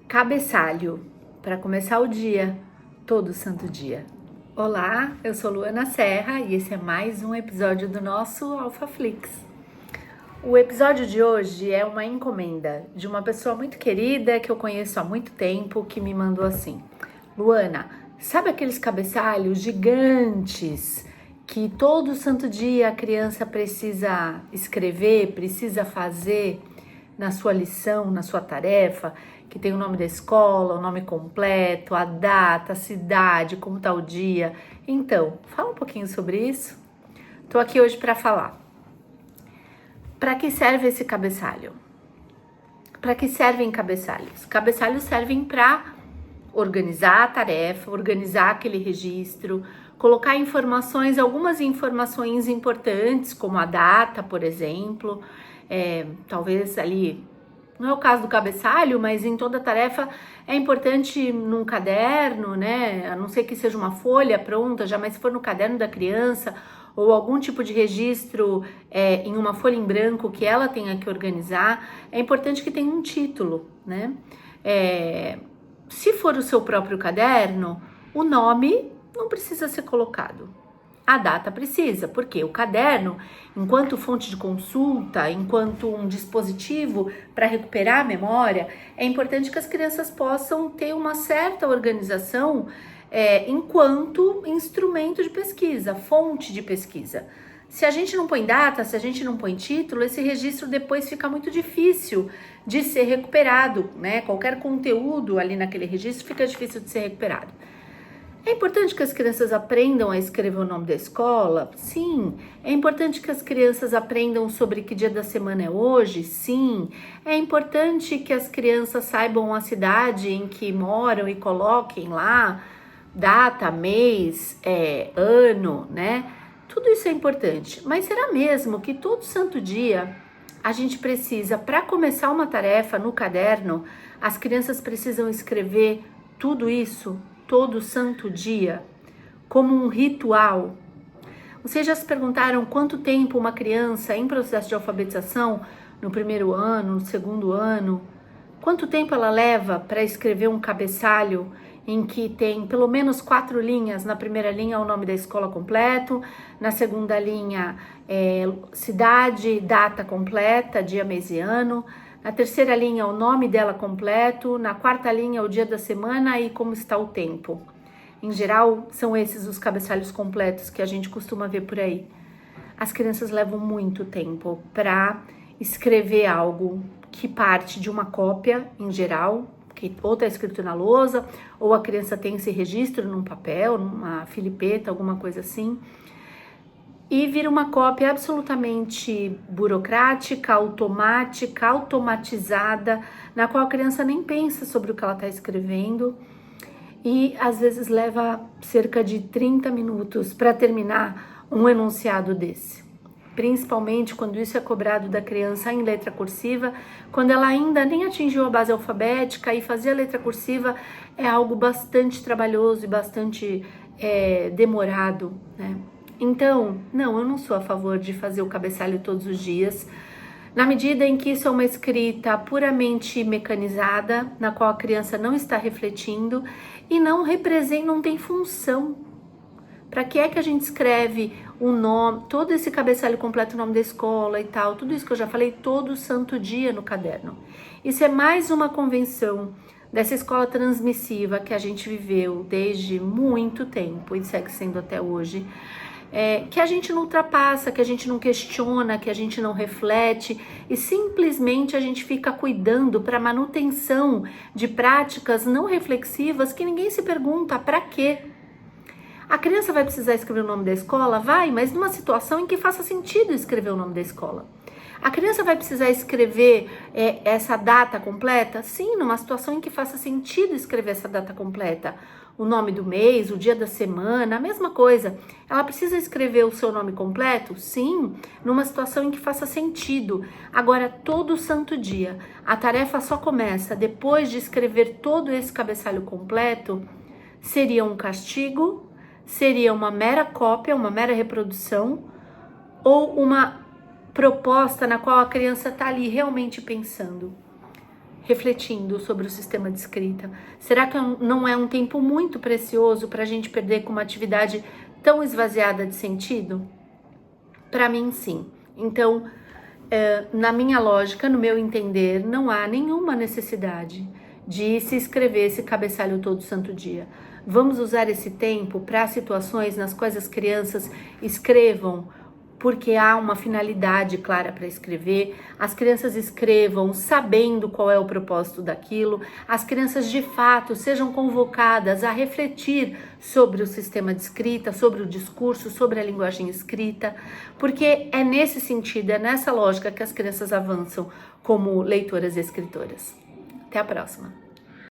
Cabeçalho, para começar o dia, todo santo dia. Olá, eu sou Luana Serra e esse é mais um episódio do nosso AlphaFlix. O episódio de hoje é uma encomenda de uma pessoa muito querida que eu conheço há muito tempo, que me mandou assim: Luana, sabe aqueles cabeçalhos gigantes que todo santo dia a criança precisa escrever, precisa fazer na sua lição, na sua tarefa, que tem o nome da escola, o nome completo, a data, a cidade, como está o dia? Então, fala um pouquinho sobre isso. Estou aqui hoje para falar. Para que serve esse cabeçalho? Para que servem cabeçalhos? Cabeçalhos servem para organizar a tarefa, organizar aquele registro, colocar informações, algumas informações importantes, como a data, por exemplo, talvez ali, não é o caso do cabeçalho, mas em toda tarefa é importante num caderno, né? A não ser que seja uma folha pronta, já, mas se for no caderno da criança ou algum tipo de registro em uma folha em branco que ela tenha que organizar, é importante que tenha um título, né? Se for o seu próprio caderno, o nome não precisa ser colocado. A data precisa, porque o caderno, enquanto fonte de consulta, enquanto um dispositivo para recuperar a memória, é importante que as crianças possam ter uma certa organização enquanto instrumento de pesquisa, fonte de pesquisa. Se a gente não põe data, se a gente não põe título, esse registro depois fica muito difícil de ser recuperado, né? Qualquer conteúdo ali naquele registro fica difícil de ser recuperado. É importante que as crianças aprendam a escrever o nome da escola? Sim. É importante que as crianças aprendam sobre que dia da semana é hoje? Sim. É importante que as crianças saibam a cidade em que moram e coloquem lá data, mês, ano, né? Tudo isso é importante. Mas será mesmo que todo santo dia a gente precisa, para começar uma tarefa no caderno, as crianças precisam escrever tudo isso todo santo dia, como um ritual? Vocês já se perguntaram quanto tempo uma criança em processo de alfabetização, no primeiro ano, no segundo ano, quanto tempo ela leva para escrever um cabeçalho em que tem pelo menos 4 linhas? Na primeira linha o nome da escola completo, na segunda linha cidade, data completa, dia, mês e ano, na terceira linha o nome dela completo, na quarta linha o dia da semana e como está o tempo. Em geral, são esses os cabeçalhos completos que a gente costuma ver por aí. As crianças levam muito tempo para escrever algo que parte de uma cópia, em geral, que ou está escrito na lousa, ou a criança tem esse registro num papel, numa filipeta, alguma coisa assim, e vira uma cópia absolutamente burocrática, automática, automatizada, na qual a criança nem pensa sobre o que ela está escrevendo e às vezes leva cerca de 30 minutos para terminar um enunciado desse. Principalmente quando isso é cobrado da criança em letra cursiva, quando ela ainda nem atingiu a base alfabética, e fazer a letra cursiva é algo bastante trabalhoso e bastante demorado, né? Então, não, eu não sou a favor de fazer o cabeçalho todos os dias, na medida em que isso é uma escrita puramente mecanizada, na qual a criança não está refletindo e não representa, não tem função. Para que é que a gente escreve o nome, todo esse cabeçalho completo, o nome da escola e tal, tudo isso que eu já falei todo santo dia no caderno? Isso é mais uma convenção dessa escola transmissiva que a gente viveu desde muito tempo e segue sendo até hoje, que a gente não ultrapassa, que a gente não questiona, que a gente não reflete e simplesmente a gente fica cuidando para manutenção de práticas não reflexivas que ninguém se pergunta para quê. A criança vai precisar escrever o nome da escola? Vai, mas numa situação em que faça sentido escrever o nome da escola. A criança vai precisar escrever essa data completa? Sim, numa situação em que faça sentido escrever essa data completa. O nome do mês, o dia da semana, a mesma coisa. Ela precisa escrever o seu nome completo? Sim, numa situação em que faça sentido. Agora, todo santo dia, a tarefa só começa depois de escrever todo esse cabeçalho completo. Seria um castigo? Seria uma mera cópia, uma mera reprodução? Ou uma proposta na qual a criança está ali realmente pensando? refletindo sobre o sistema de escrita? Será que não é um tempo muito precioso para a gente perder com uma atividade tão esvaziada de sentido? Para mim, sim. Então, na minha lógica, no meu entender, não há nenhuma necessidade de se escrever esse cabeçalho todo santo dia. Vamos usar esse tempo para situações nas quais as crianças escrevam porque há uma finalidade clara para escrever, as crianças escrevam sabendo qual é o propósito daquilo, as crianças de fato sejam convocadas a refletir sobre o sistema de escrita, sobre o discurso, sobre a linguagem escrita, porque é nesse sentido, é nessa lógica que as crianças avançam como leitoras e escritoras. Até a próxima!